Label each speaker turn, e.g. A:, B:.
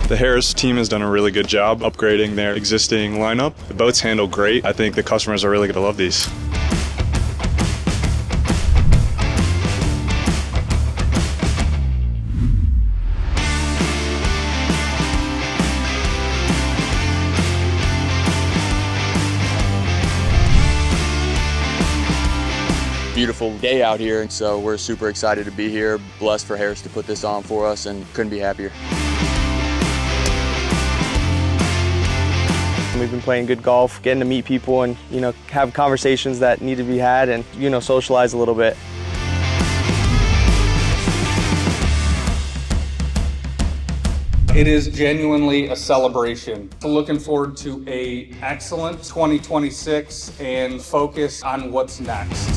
A: The Harris team has done a really good job upgrading their existing lineup. The boats handle great. I think the customers are really going to love these.
B: Beautiful day out here, and so we're super excited to be here. Blessed for Harris to put this on for us, and couldn't be happier.
C: We've been playing good golf, getting to meet people and, have conversations that need to be had and, socialize a little bit.
D: It is genuinely a celebration. Looking forward to an excellent 2026 and focus on what's next.